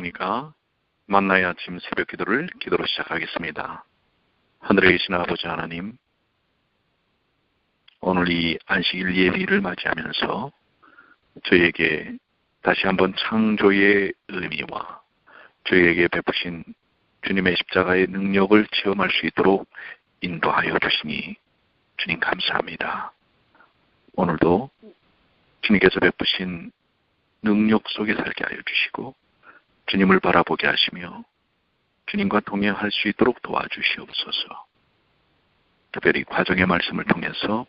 영원이가 만나의 아침 새벽 기도를 기도로 시작하겠습니다. 하늘에 계신 아버지 하나님, 오늘 이 안식일 예비를 맞이하면서 저희에게 다시 한번 창조의 의미와 저희에게 베푸신 주님의 십자가의 능력을 체험할 수 있도록 인도하여 주시니 주님 감사합니다. 오늘도 주님께서 베푸신 능력 속에 살게 하여 주시고 주님을 바라보게 하시며 주님과 동행할 수 있도록 도와주시옵소서. 특별히 과정의 말씀을 통해서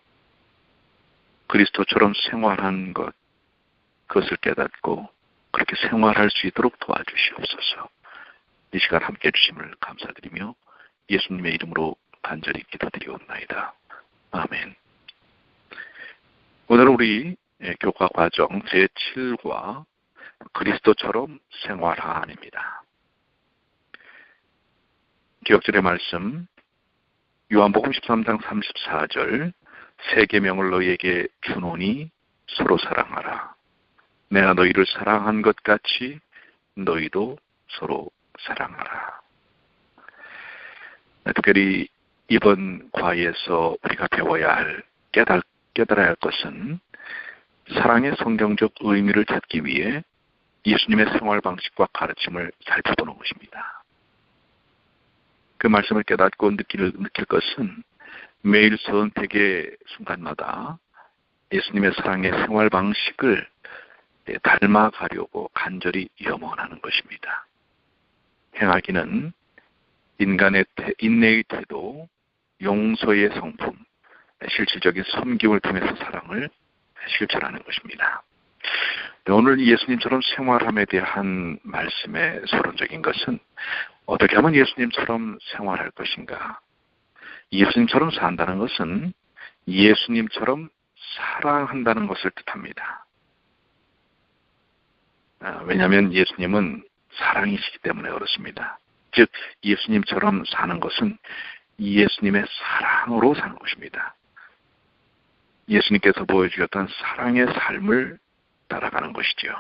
그리스도처럼 생활한 것, 그것을 깨닫고 그렇게 생활할 수 있도록 도와주시옵소서. 이 시간 함께해 주심을 감사드리며 예수님의 이름으로 간절히 기도드리옵나이다. 아멘. 오늘 우리 교과 과정 제7과 그리스도처럼 생활하입니다. 기억절의 말씀 요한복음 13장 34절 새 계명을 너희에게 주노니 서로 사랑하라. 내가 너희를 사랑한 것 같이 너희도 서로 사랑하라. 특별히 이번 과에서 우리가 배워야 할 깨달아야 할 것은 사랑의 성경적 의미를 찾기 위해 예수님의 생활 방식과 가르침을 살펴보는 것입니다. 그 말씀을 깨닫고 느낄 것은 매일 선택의 순간마다 예수님의 사랑의 생활 방식을 닮아가려고 간절히 염원하는 것입니다. 행하기는 인간의 인내의 태도, 용서의 성품, 실질적인 섬김을 통해서 사랑을 실천하는 것입니다. 오늘 예수님처럼 생활함에 대한 말씀의 서론적인 것은 어떻게 하면 예수님처럼 생활할 것인가? 예수님처럼 산다는 것은 예수님처럼 사랑한다는 것을 뜻합니다. 왜냐하면 예수님은 사랑이시기 때문에 그렇습니다. 즉 예수님처럼 사는 것은 예수님의 사랑으로 사는 것입니다. 예수님께서 보여주셨던 사랑의 삶을 따라가는 것이죠.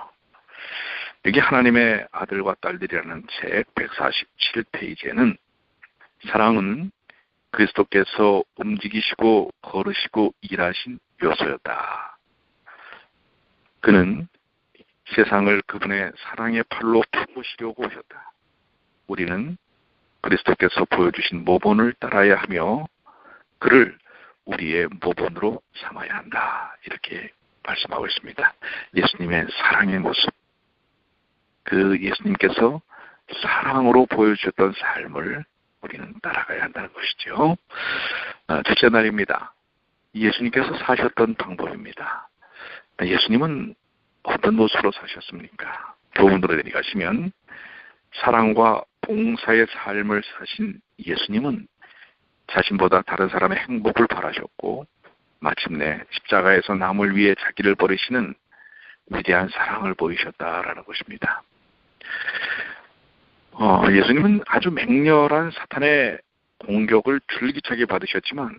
여기 하나님의 아들과 딸들이라는 책 147페이지에는 사랑은 그리스도께서 움직이시고 걸으시고 일하신 요소였다. 그는 세상을 그분의 사랑의 팔로 품으시려고 하셨다. 우리는 그리스도께서 보여주신 모본을 따라야 하며 그를 우리의 모본으로 삼아야 한다. 이렇게 말씀하고 있습니다. 예수님의 사랑의 모습, 그 예수님께서 사랑으로 보여주셨던 삶을 우리는 따라가야 한다는 것이죠. 첫째 날입니다. 예수님께서 사셨던 방법입니다. 예수님은 어떤 모습으로 사셨습니까? 교훈으로 내려가시면 사랑과 봉사의 삶을 사신 예수님은 자신보다 다른 사람의 행복을 바라셨고 마침내 십자가에서 남을 위해 자기를 버리시는 위대한 사랑을 보이셨다라는 것입니다. 예수님은 아주 맹렬한 사탄의 공격을 줄기차게 받으셨지만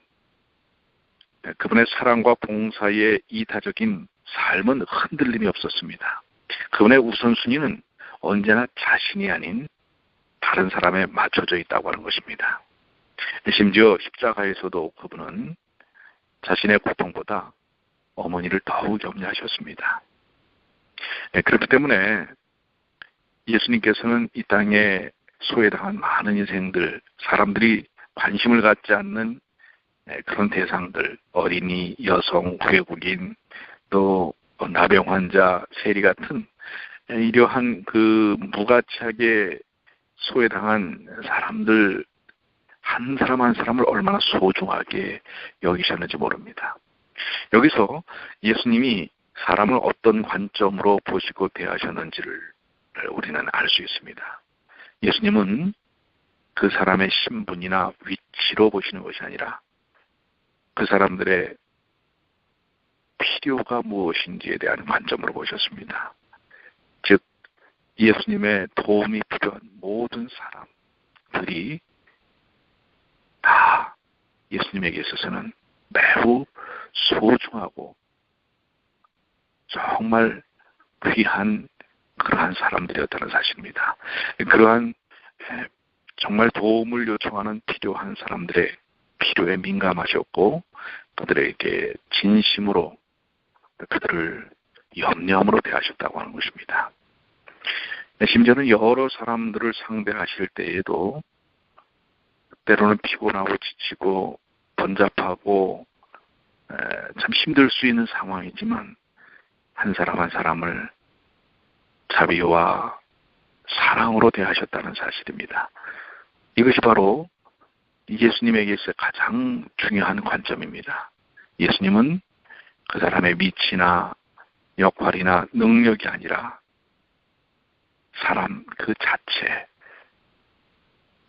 그분의 사랑과 봉사의 이타적인 삶은 흔들림이 없었습니다. 그분의 우선순위는 언제나 자신이 아닌 다른 사람에 맞춰져 있다고 하는 것입니다. 심지어 십자가에서도 그분은 자신의 고통보다 어머니를 더욱 염려하셨습니다. 그렇기 때문에 예수님께서는 이 땅에 소외당한 많은 인생들, 사람들이 관심을 갖지 않는 그런 대상들, 어린이, 여성, 외국인, 또 나병 환자, 세리 같은 이러한 그 무가치하게 소외당한 사람들 한 사람 한 사람을 얼마나 소중하게 여기셨는지 모릅니다. 여기서 예수님이 사람을 어떤 관점으로 보시고 대하셨는지를 우리는 알 수 있습니다. 예수님은 그 사람의 신분이나 위치로 보시는 것이 아니라 그 사람들의 필요가 무엇인지에 대한 관점으로 보셨습니다. 즉 예수님의 도움이 필요한 모든 사람들이 다 예수님에게 있어서는 매우 소중하고 정말 귀한 그러한 사람들이었다는 사실입니다. 그러한 정말 도움을 요청하는 필요한 사람들의 필요에 민감하셨고 그들에게 진심으로 그들을 염려함으로 대하셨다고 하는 것입니다. 심지어는 여러 사람들을 상대하실 때에도 때로는 피곤하고 지치고 번잡하고 참 힘들 수 있는 상황이지만 한 사람 한 사람을 자비와 사랑으로 대하셨다는 사실입니다. 이것이 바로 예수님에게 있어 가장 중요한 관점입니다. 예수님은 그 사람의 위치나 역할이나 능력이 아니라 사람 그 자체,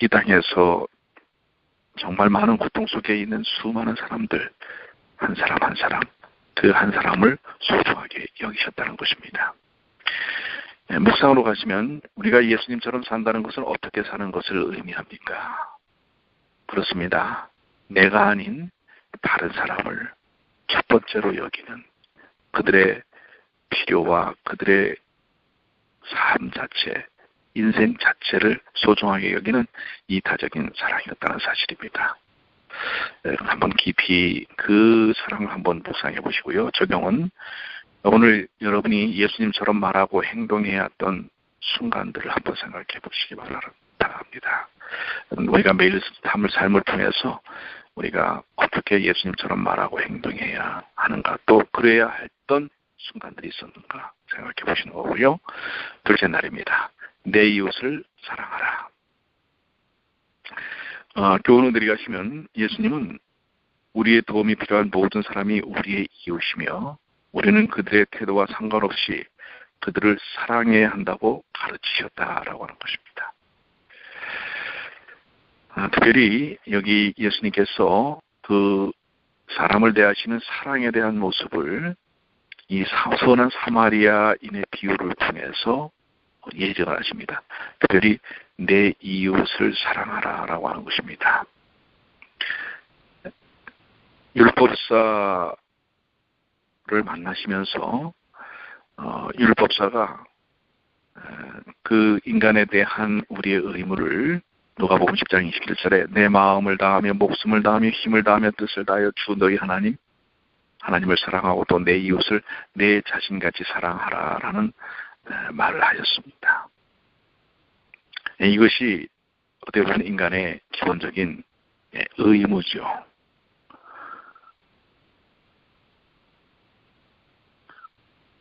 이 땅에서 정말 많은 고통 속에 있는 수많은 사람들, 한 사람 한 사람, 그 한 사람을 소중하게 여기셨다는 것입니다. 묵상으로 가시면 우리가 예수님처럼 산다는 것은 어떻게 사는 것을 의미합니까? 그렇습니다. 내가 아닌 다른 사람을 첫 번째로 여기는 그들의 필요와 그들의 삶 자체, 인생 자체를 소중하게 여기는 이타적인 사랑이었다는 사실입니다. 한번 깊이 그 사랑을 한번 묵상해 보시고요. 적용은 오늘 여러분이 예수님처럼 말하고 행동해야 했던 순간들을 한번 생각해 보시기 바랍니다. 우리가 매일 삶을 통해서 우리가 어떻게 예수님처럼 말하고 행동해야 하는가, 또 그래야 했던 순간들이 있었는가 생각해 보시는 거고요. 둘째 날입니다. 내 이웃을 사랑하라. 교훈을 드리가시면 예수님은 우리의 도움이 필요한 모든 사람이 우리의 이웃이며 우리는 그들의 태도와 상관없이 그들을 사랑해야 한다고 가르치셨다라고 하는 것입니다. 특별히 여기 예수님께서 그 사람을 대하시는 사랑에 대한 모습을 이 선한 사마리아인의 비유를 통해서 예정을 하십니다. 특별히 내 이웃을 사랑하라라고 하는 것입니다. 율법사를 만나시면서 율법사가 그 인간에 대한 우리의 의무를 누가복음 10장 27절에 내 마음을 다하며 목숨을 다하며 힘을 다하며 뜻을 다하여 주 너희 하나님을 사랑하고 또 내 이웃을 내 자신같이 사랑하라라는 말을 하셨습니다. 이것이 어떻게 보면 인간의 기본적인 의무죠.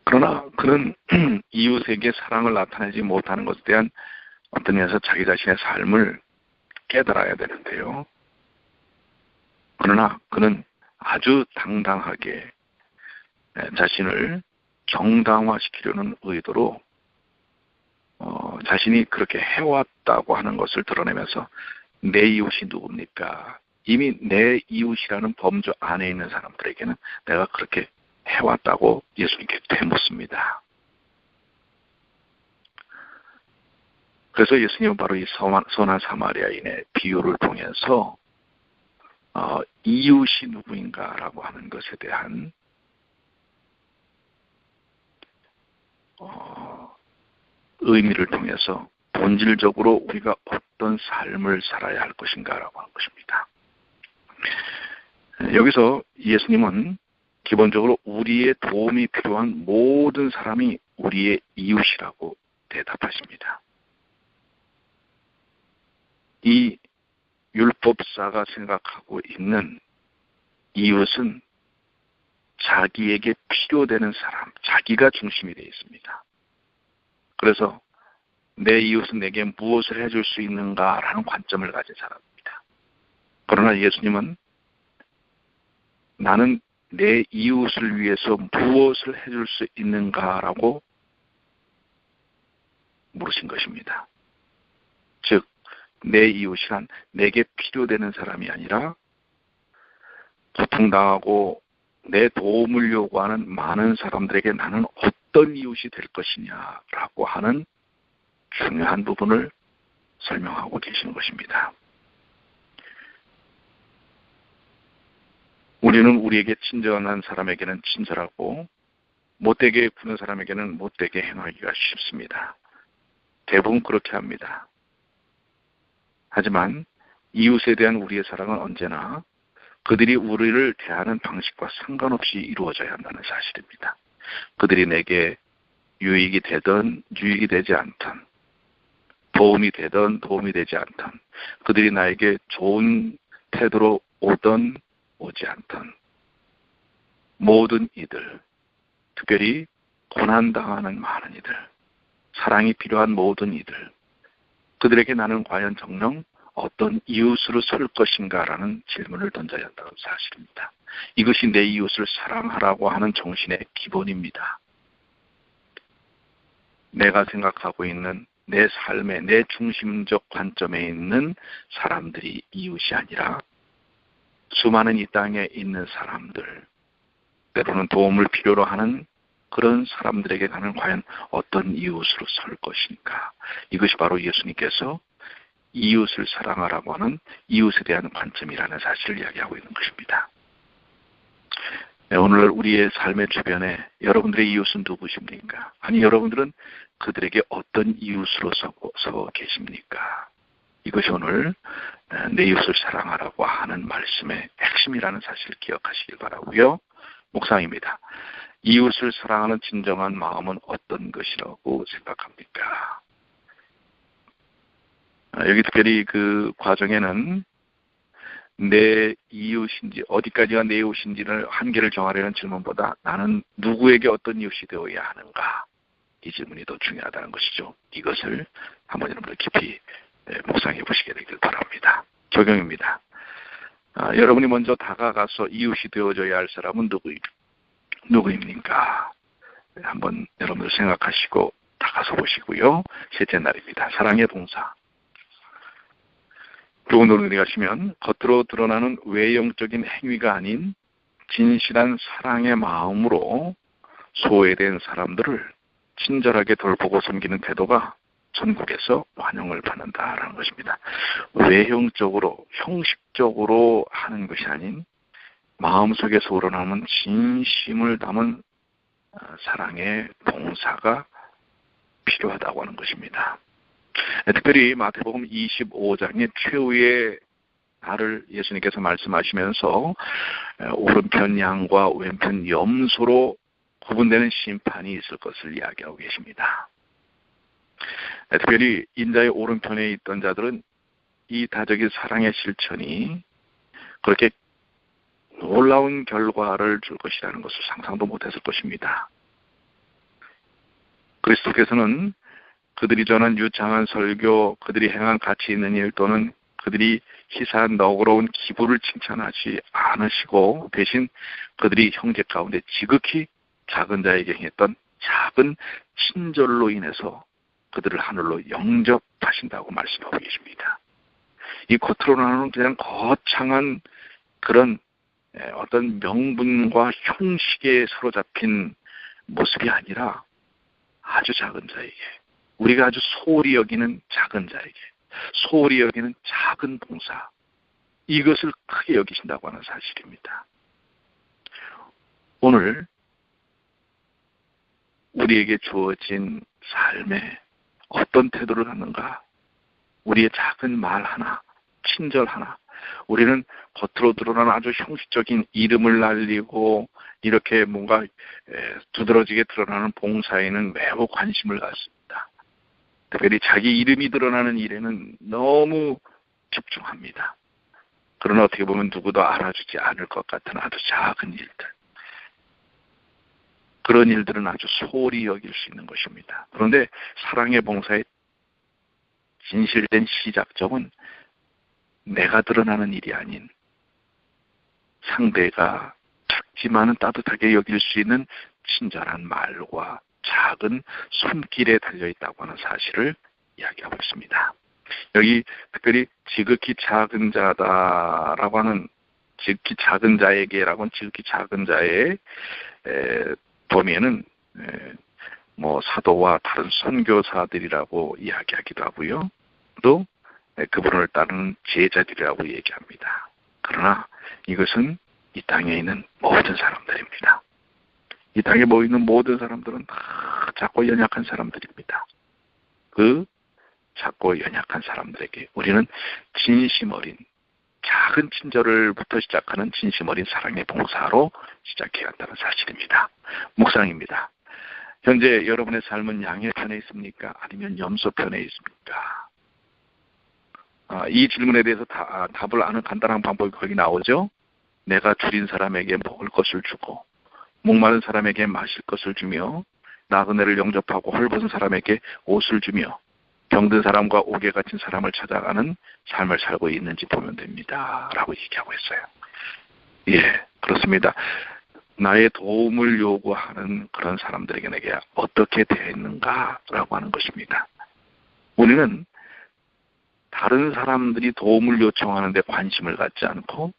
그러나 그는 이웃에게 사랑을 나타내지 못하는 것에 대한 어떤 면에서 자기 자신의 삶을 깨달아야 되는데요. 그러나 그는 아주 당당하게 자신을 정당화시키려는 의도로 자신이 그렇게 해왔다고 하는 것을 드러내면서 내 이웃이 누굽니까? 이미 내 이웃이라는 범주 안에 있는 사람들에게는 내가 그렇게 해왔다고 예수님께 되묻습니다. 그래서 예수님은 바로 이 선한 사마리아인의 비유를 통해서 이웃이 누구인가라고 하는 것에 대한 의미를 통해서 본질적으로 우리가 어떤 삶을 살아야 할 것인가라고 하는 것입니다. 여기서 예수님은 기본적으로 우리의 도움이 필요한 모든 사람이 우리의 이웃이라고 대답하십니다. 이 율법사가 생각하고 있는 이웃은 자기에게 필요되는 사람, 자기가 중심이 되어 있습니다. 그래서 내 이웃은 내게 무엇을 해줄 수 있는가라는 관점을 가진 사람입니다. 그러나 예수님은 나는 내 이웃을 위해서 무엇을 해줄 수 있는가라고 물으신 것입니다. 즉, 내 이웃이란 내게 필요되는 사람이 아니라 고통당하고 내 도움을 요구하는 많은 사람들에게 나는 어떤 이웃이 될 것이냐라고 하는 중요한 부분을 설명하고 계시는 것입니다. 우리는 우리에게 친절한 사람에게는 친절하고 못되게 구는 사람에게는 못되게 행하기가 쉽습니다. 대부분 그렇게 합니다. 하지만 이웃에 대한 우리의 사랑은 언제나 그들이 우리를 대하는 방식과 상관없이 이루어져야 한다는 사실입니다. 그들이 내게 유익이 되든 유익이 되지 않든, 도움이 되든 도움이 되지 않든, 그들이 나에게 좋은 태도로 오든 오지 않든, 모든 이들, 특별히 고난당하는 많은 이들, 사랑이 필요한 모든 이들, 그들에게 나는 과연 정녕 어떤 이웃으로 설 것인가라는 질문을 던져야 한다는 사실입니다. 이것이 내 이웃을 사랑하라고 하는 정신의 기본입니다. 내가 생각하고 있는 내 삶의 내 중심적 관점에 있는 사람들이 이웃이 아니라 수많은 이 땅에 있는 사람들, 때로는 도움을 필요로 하는 그런 사람들에게 나는 과연 어떤 이웃으로 설 것인가. 이것이 바로 예수님께서 이웃을 사랑하라고 하는 이웃에 대한 관점이라는 사실을 이야기하고 있는 것입니다. 네, 오늘 우리의 삶의 주변에 여러분들의 이웃은 누구십니까? 아니, 여러분들은 그들에게 어떤 이웃으로 서 계십니까? 이것이 오늘 내 이웃을 사랑하라고 하는 말씀의 핵심이라는 사실을 기억하시길 바라고요. 묵상입니다. 이웃을 사랑하는 진정한 마음은 어떤 것이라고 생각합니까? 여기 특별히 그 과정에는 내 이웃인지, 어디까지가 내 이웃인지를 한계를 정하려는 질문보다 나는 누구에게 어떤 이웃이 되어야 하는가, 이 질문이 더 중요하다는 것이죠. 이것을 한번 여러분들 깊이 묵상해 보시게 되길 바랍니다. 적용입니다. 여러분이 먼저 다가가서 이웃이 되어줘야 할 사람은 누구입니까? 한번 여러분들 생각하시고 다가서 보시고요. 셋째 날입니다. 사랑의 봉사. 그리고 노릇이 가시면 겉으로 드러나는 외형적인 행위가 아닌 진실한 사랑의 마음으로 소외된 사람들을 친절하게 돌보고 섬기는 태도가 전국에서 환영을 받는다라는 것입니다. 외형적으로, 형식적으로 하는 것이 아닌 마음속에서 우러나오는 진심을 담은 사랑의 봉사가 필요하다고 하는 것입니다. 특별히 마태복음 25장의 최후의 날을 예수님께서 말씀하시면서 오른편 양과 왼편 염소로 구분되는 심판이 있을 것을 이야기하고 계십니다. 특별히 인자의 오른편에 있던 자들은 이 다적인 사랑의 실천이 그렇게 놀라운 결과를 줄 것이라는 것을 상상도 못했을 것입니다. 그리스도께서는 그들이 전한 유창한 설교, 그들이 행한 가치 있는 일 또는 그들이 희사한 너그러운 기부를 칭찬하지 않으시고 대신 그들이 형제 가운데 지극히 작은 자에게 행했던 작은 친절로 인해서 그들을 하늘로 영접하신다고 말씀하고 계십니다. 이 겉으로는 그냥 거창한 그런 어떤 명분과 형식에 사로잡힌 모습이 아니라 아주 작은 자에게, 우리가 아주 소홀히 여기는 작은 자에게, 소홀히 여기는 작은 봉사, 이것을 크게 여기신다고 하는 사실입니다. 오늘 우리에게 주어진 삶에 어떤 태도를 갖는가, 우리의 작은 말 하나, 친절 하나, 우리는 겉으로 드러나는 아주 형식적인 이름을 날리고 이렇게 뭔가 두드러지게 드러나는 봉사에는 매우 관심을 갖습니다. 특별히 자기 이름이 드러나는 일에는 너무 집중합니다. 그러나 어떻게 보면 누구도 알아주지 않을 것 같은 아주 작은 일들, 그런 일들은 아주 소홀히 여길 수 있는 것입니다. 그런데 사랑의 봉사의 진실된 시작점은 내가 드러나는 일이 아닌 상대가 작지만은 따뜻하게 여길 수 있는 친절한 말과 작은 손길에 달려있다고 하는 사실을 이야기하고 있습니다. 여기 특별히 지극히 작은 자다라고 하는, 지극히 작은 자에게라고 하는 지극히 작은 자의 범위에는 뭐 사도와 다른 선교사들이라고 이야기하기도 하고요. 또 그분을 따르는 제자들이라고 얘기합니다. 그러나 이것은 이 땅에 있는 모든 사람들입니다. 이 땅에 모이는 모든 사람들은 다 작고 연약한 사람들입니다. 그 작고 연약한 사람들에게 우리는 진심 어린 작은 친절을부터 시작하는 진심 어린 사랑의 봉사로 시작해야 한다는 사실입니다. 묵상입니다. 현재 여러분의 삶은 양의 편에 있습니까? 아니면 염소 편에 있습니까? 이 질문에 대해서 답을 아는 간단한 방법이 거기 나오죠. 내가 줄인 사람에게 먹을 것을 주고 목마른 사람에게 마실 것을 주며 나그네를 영접하고 헐벗은 사람에게 옷을 주며 병든 사람과 옥에 갇힌 사람을 찾아가는 삶을 살고 있는지 보면 됩니다. 라고 얘기하고 있어요. 예, 그렇습니다. 나의 도움을 요구하는 그런 사람들에게 내가 어떻게 대했는가라고 하는 것입니다. 우리는 다른 사람들이 도움을 요청하는데 관심을 갖지 않고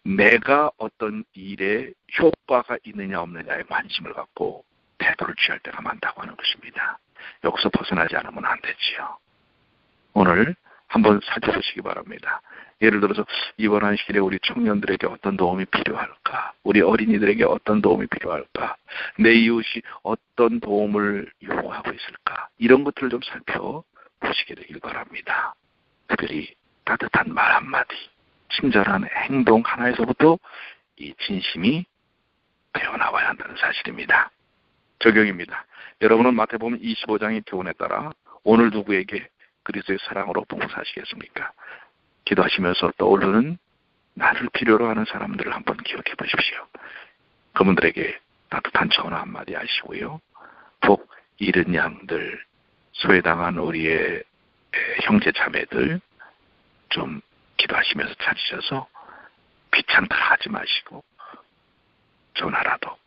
내가 어떤 일에 효과가 있느냐 없느냐에 관심을 갖고 태도를 취할 때가 많다고 하는 것입니다. 여기서 벗어나지 않으면 안 되지요. 오늘 한번 살펴보시기 바랍니다. 예를 들어서 이번 안식일에 우리 청년들에게 어떤 도움이 필요할까? 우리 어린이들에게 어떤 도움이 필요할까? 내 이웃이 어떤 도움을 요구하고 있을까? 이런 것들을 좀 살펴보시게 되길 바랍니다. 특별히 따뜻한 말 한마디, 친절한 행동 하나에서부터 이 진심이 배어나와야 한다는 사실입니다. 적용입니다. 여러분은 마태복음 25장의 교훈에 따라 오늘 누구에게 그리스도의 사랑으로 봉사하시겠습니까? 기도하시면서 떠오르는 나를 필요로 하는 사람들을 한번 기억해 보십시오. 그분들에게 따뜻한 전화 한마디 하시고요. 꼭 잃은 양들, 소외당한 우리의 형제 자매들 좀 기도하시면서 찾으셔서 귀찮다 하지 마시고 전화라도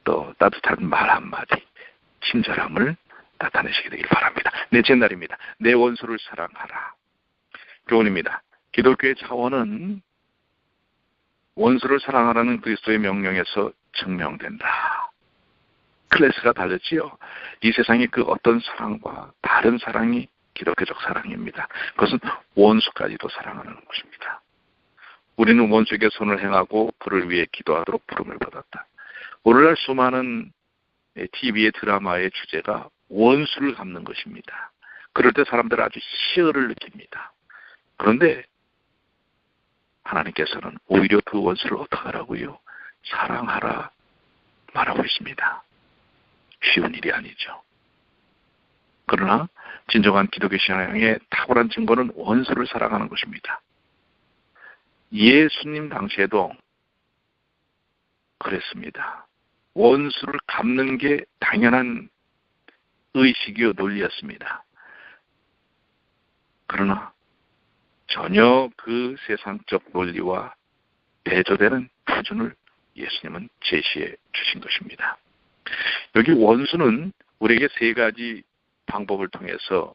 또 따뜻한 말 한마디, 친절함을 나타내시게 되길 바랍니다. 넷째 날입니다. 내 원수를 사랑하라. 교훈입니다. 기독교의 차원은 원수를 사랑하라는 그리스도의 명령에서 증명된다. 클래스가 다르지요. 이 세상의 그 어떤 사랑과 다른 사랑이 기독교적 사랑입니다. 그것은 원수까지도 사랑하는 것입니다. 우리는 원수에게 손을 행하고 그를 위해 기도하도록 부름을 받았다. 오늘날 수많은 TV의 드라마의 주제가 원수를 갚는 것입니다. 그럴 때 사람들은 아주 희열을 느낍니다. 그런데 하나님께서는 오히려 그 원수를 어떻게 하라고요? 사랑하라 말하고 있습니다. 쉬운 일이 아니죠. 그러나 진정한 기독교 신앙의 탁월한 증거는 원수를 사랑하는 것입니다. 예수님 당시에도 그랬습니다. 원수를 갚는 게 당연한 의식이요 논리였습니다. 그러나 전혀 그 세상적 논리와 대조되는 표준을 예수님은 제시해 주신 것입니다. 여기 원수는 우리에게 세 가지 방법을 통해서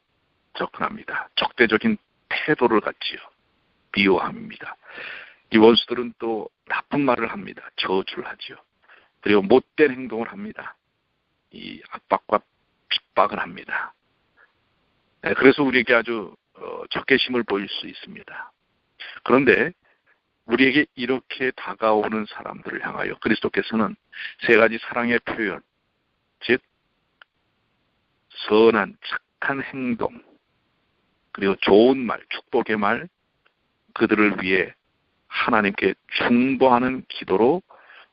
접근합니다. 적대적인 태도를 갖지요. 비호함입니다. 이 원수들은 또 나쁜 말을 합니다. 저주를 하지요. 그리고 못된 행동을 합니다. 이 압박과 핍박을 합니다. 그래서 우리에게 아주 적개심을 보일 수 있습니다. 그런데 우리에게 이렇게 다가오는 사람들을 향하여 그리스도께서는 세 가지 사랑의 표현, 즉 선한 착한 행동, 그리고 좋은 말, 축복의 말, 그들을 위해 하나님께 중보하는 기도로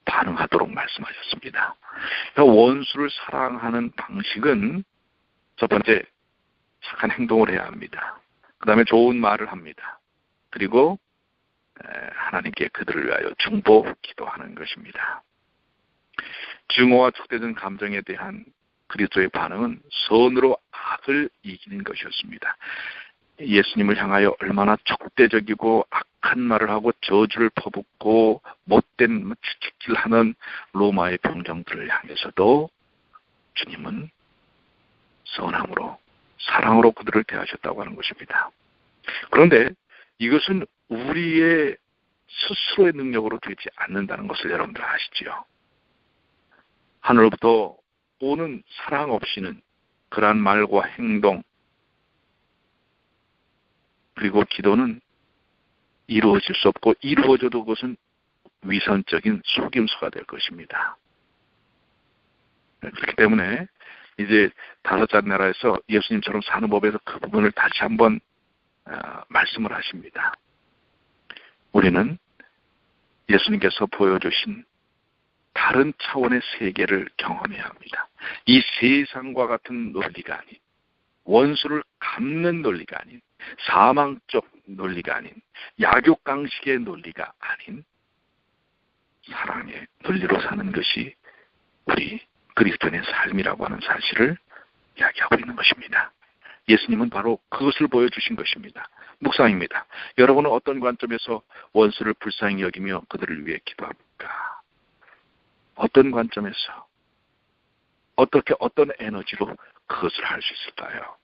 반응하도록 말씀하셨습니다. 그러니까 원수를 사랑하는 방식은 첫 번째 착한 행동을 해야 합니다. 그 다음에 좋은 말을 합니다. 그리고 하나님께 그들을 위하여 중보 기도하는 것입니다. 증오와 적대적인 감정에 대한 그리스도의 반응은 선으로 악을 이기는 것이었습니다. 예수님을 향하여 얼마나 적대적이고 악한 말을 하고 저주를 퍼붓고 못된 치직질하는 로마의 병정들을 향해서도 주님은 선함으로 사랑으로 그들을 대하셨다고 하는 것입니다. 그런데 이것은 우리의 스스로의 능력으로 되지 않는다는 것을 여러분들 아시죠? 하늘로부터 오는 사랑 없이는 그러한 말과 행동 그리고 기도는 이루어질 수 없고 이루어져도 그것은 위선적인 속임수가 될 것입니다. 그렇기 때문에 이제 다섯째 나라에서 예수님처럼 사는 법에서 그 부분을 다시 한번 말씀을 하십니다. 우리는 예수님께서 보여주신 다른 차원의 세계를 경험해야 합니다. 이 세상과 같은 논리가 아닌, 원수를 갚는 논리가 아닌, 사망적 논리가 아닌, 약육강식의 논리가 아닌 사랑의 논리로 사는 것이 우리 그리스도인의 삶이라고 하는 사실을 이야기하고 있는 것입니다. 예수님은 바로 그것을 보여주신 것입니다. 묵상입니다. 여러분은 어떤 관점에서 원수를 불쌍히 여기며 그들을 위해 기도합니까? 어떤 관점에서, 어떻게, 어떤 에너지로 그것을 할 수 있을까요?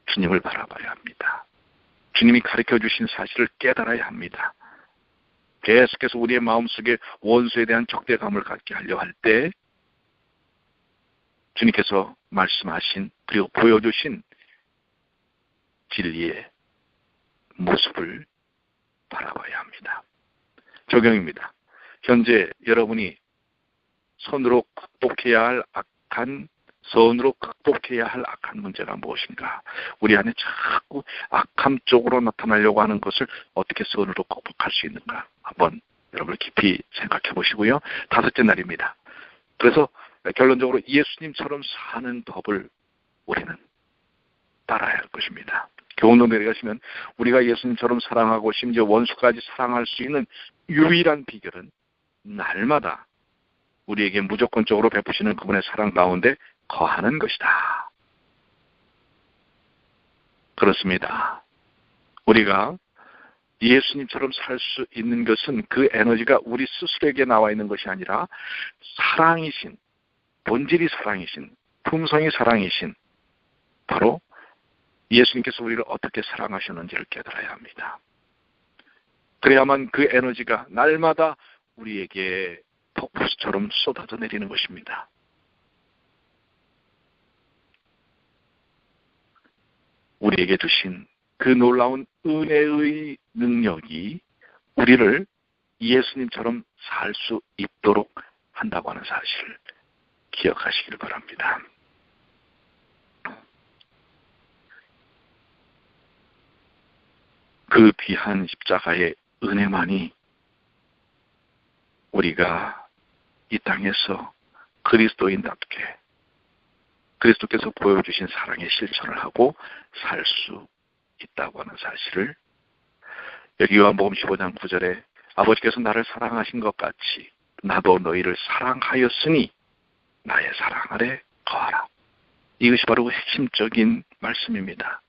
주님을 바라봐야 합니다. 주님이 가르쳐 주신 사실을 깨달아야 합니다. 계속해서 우리의 마음속에 원수에 대한 적대감을 갖게 하려 할 때 주님께서 말씀하신 그리고 보여주신 진리의 모습을 바라봐야 합니다. 적용입니다. 현재 여러분이 선으로 극복해야 할 악한 문제가 무엇인가? 우리 안에 자꾸 악함 쪽으로 나타나려고 하는 것을 어떻게 선으로 극복할 수 있는가? 한번 여러분 깊이 생각해 보시고요. 다섯째 날입니다. 그래서 결론적으로 예수님처럼 사는 법을 우리는 따라야 할 것입니다. 교훈론에 가시면 우리가 예수님처럼 사랑하고 심지어 원수까지 사랑할 수 있는 유일한 비결은 날마다 우리에게 무조건적으로 베푸시는 그분의 사랑 가운데 거하는 것이다. 그렇습니다. 우리가 예수님처럼 살 수 있는 것은 그 에너지가 우리 스스로에게 나와 있는 것이 아니라 사랑이신, 본질이 사랑이신, 품성이 사랑이신 바로 예수님께서 우리를 어떻게 사랑하셨는지를 깨달아야 합니다. 그래야만 그 에너지가 날마다 우리에게 폭포수처럼 쏟아져 내리는 것입니다. 우리에게 주신 그 놀라운 은혜의 능력이 우리를 예수님처럼 살 수 있도록 한다고 하는 사실을 기억하시길 바랍니다. 그 귀한 십자가의 은혜만이 우리가 이 땅에서 그리스도인답게 그리스도께서 보여주신 사랑의 실천을 하고 살 수 있다고 하는 사실을 여기 요한복음 15장 9절에 아버지께서 나를 사랑하신 것 같이 나도 너희를 사랑하였으니 나의 사랑 아래 거하라. 이것이 바로 핵심적인 말씀입니다.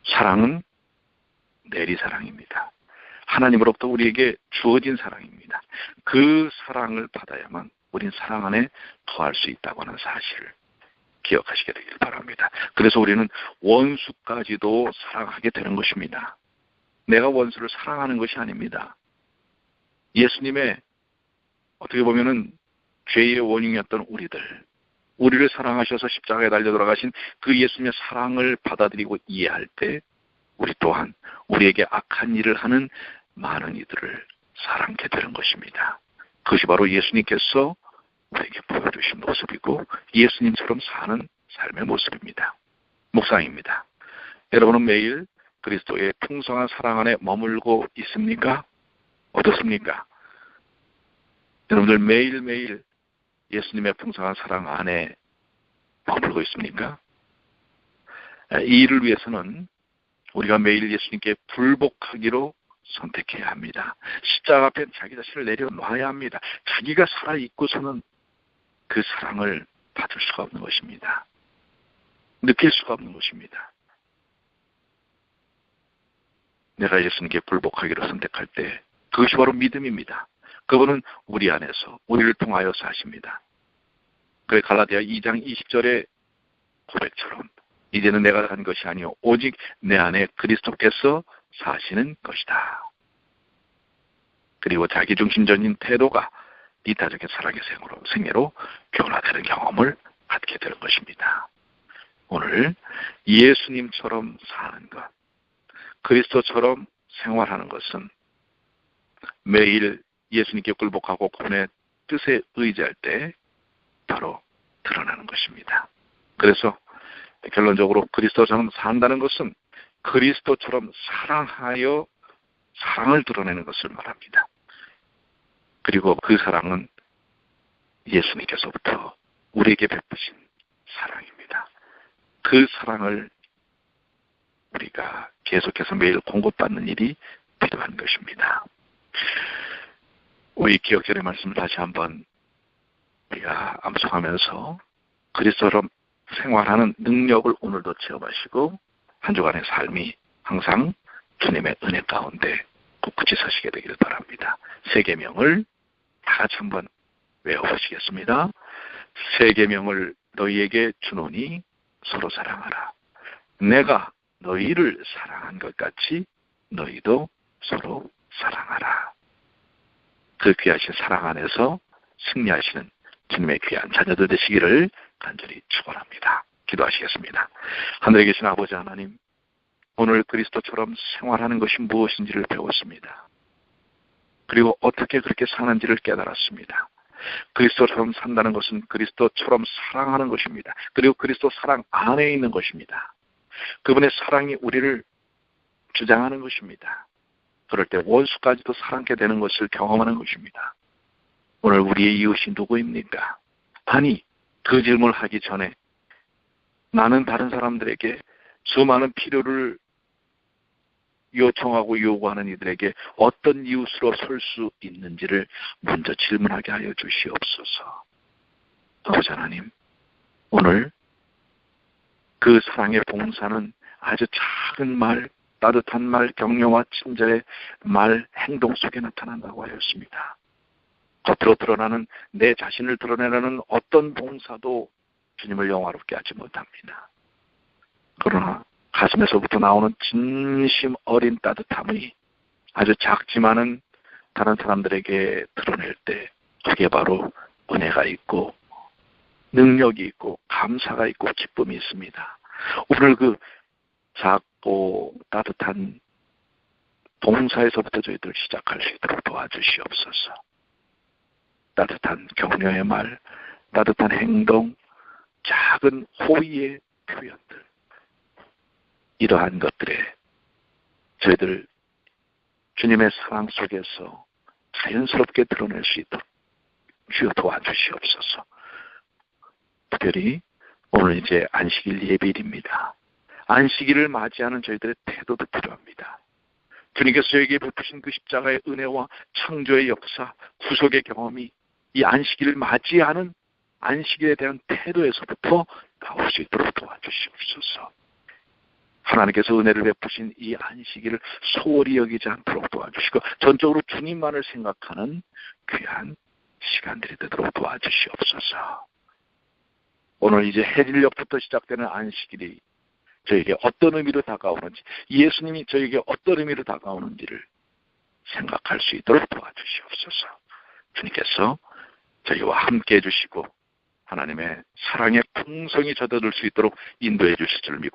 사랑은 내리사랑입니다. 하나님으로부터 우리에게 주어진 사랑입니다. 그 사랑을 받아야만 우린 사랑 안에 거할 수 있다고 하는 사실을 기억하시게 되길 바랍니다. 그래서 우리는 원수까지도 사랑하게 되는 것입니다. 내가 원수를 사랑하는 것이 아닙니다. 예수님의 어떻게 보면은 죄의 원흉이었던 우리를 사랑하셔서 십자가에 달려 돌아가신 그 예수님의 사랑을 받아들이고 이해할 때 우리 또한 우리에게 악한 일을 하는 많은 이들을 사랑하게 되는 것입니다. 그것이 바로 예수님께서 우리에게 보여주신 모습이고 예수님처럼 사는 삶의 모습입니다. 묵상입니다. 여러분은 매일 그리스도의 풍성한 사랑 안에 머물고 있습니까? 어떻습니까? 여러분들 매일매일 예수님의 풍성한 사랑 안에 머물고 있습니까? 이 일을 위해서는 우리가 매일 예수님께 불복하기로 선택해야 합니다. 십자가 앞에 자기 자신을 내려놔야 합니다. 자기가 살아있고서는 그 사랑을 받을 수가 없는 것입니다. 느낄 수가 없는 것입니다. 내가 예수님께 불복하기로 선택할 때 그것이 바로 믿음입니다. 그분은 우리 안에서 우리를 통하여 사십니다. 그래 갈라디아 2장 20절의 고백처럼 이제는 내가 산 것이 아니요 오직 내 안에 그리스도께서 사시는 것이다. 그리고 자기중심적인 태도가 이타적인 사랑의 생애로 변화되는 경험을 갖게 되는 것입니다. 오늘 예수님처럼 사는 것, 그리스도처럼 생활하는 것은 매일 예수님께 굴복하고 그분의 뜻에 의지할 때 바로 드러나는 것입니다. 그래서 결론적으로 그리스도처럼 산다는 것은 그리스도처럼 사랑하여 사랑을 드러내는 것을 말합니다. 그리고 그 사랑은 예수님께서부터 우리에게 베푸신 사랑입니다. 그 사랑을 우리가 계속해서 매일 공급받는 일이 필요한 것입니다. 우리 기억절의 말씀을 다시 한번 우리가 암송하면서 그리스도처럼 생활하는 능력을 오늘도 체험하시고 한 주간의 삶이 항상 주님의 은혜 가운데 굳건히 서시게 되기를 바랍니다. 세 계명을 다 같이 한번 외워보시겠습니다. 세 계명을 너희에게 주노니 서로 사랑하라. 내가 너희를 사랑한 것 같이 너희도 서로 사랑하라. 그 귀하신 사랑 안에서 승리하시는 주님의 귀한 자녀들 되시기를 간절히 축원합니다. 기도하시겠습니다. 하늘에 계신 아버지 하나님, 오늘 그리스도처럼 생활하는 것이 무엇인지를 배웠습니다. 그리고 어떻게 그렇게 사는지를 깨달았습니다. 그리스도처럼 산다는 것은 그리스도처럼 사랑하는 것입니다. 그리고 그리스도 사랑 안에 있는 것입니다. 그분의 사랑이 우리를 주장하는 것입니다. 그럴 때 원수까지도 사랑하게 되는 것을 경험하는 것입니다. 오늘 우리의 이웃이 누구입니까? 아니, 그 질문을 하기 전에 나는 다른 사람들에게 수많은 필요를 요청하고 요구하는 이들에게 어떤 이웃으로 설 수 있는지를 먼저 질문하게 하여 주시옵소서. 아버지 하나님, 오늘 그 사랑의 봉사는 아주 작은 말, 따뜻한 말, 격려와 친절의 말, 행동 속에 나타난다고 하였습니다. 겉으로 드러나는 내 자신을 드러내려는 어떤 봉사도 주님을 영화롭게 하지 못합니다. 그러나 가슴에서부터 나오는 진심 어린 따뜻함이 아주 작지만은 다른 사람들에게 드러낼 때 그게 바로 은혜가 있고 능력이 있고 감사가 있고 기쁨이 있습니다. 오늘 그 작고 따뜻한 봉사에서부터 저희들 시작할 수 있도록 도와주시옵소서. 따뜻한 격려의 말, 따뜻한 행동, 작은 호의의 표현들, 이러한 것들에 저희들 주님의 사랑 속에서 자연스럽게 드러낼 수 있도록 주여 도와주시옵소서. 특별히 오늘 이제 안식일 예배일입니다. 안식일을 맞이하는 저희들의 태도도 필요합니다. 주님께서 저에게 베푸신 그 십자가의 은혜와 창조의 역사, 구속의 경험이 이 안식일을 맞이하는 안식일에 대한 태도에서부터 나올 수 있도록 도와주시옵소서. 하나님께서 은혜를 베푸신 이 안식일을 소홀히 여기지 않도록 도와주시고 전적으로 주님만을 생각하는 귀한 시간들이 되도록 도와주시옵소서. 오늘 이제 해질녘부터 시작되는 안식일이 저에게 어떤 의미로 다가오는지, 예수님이 저에게 어떤 의미로 다가오는지를 생각할 수 있도록 도와주시옵소서. 주님께서 저희와 함께 해주시고 하나님의 사랑의 풍성이 젖어들 수 있도록 인도해 주실 줄 믿고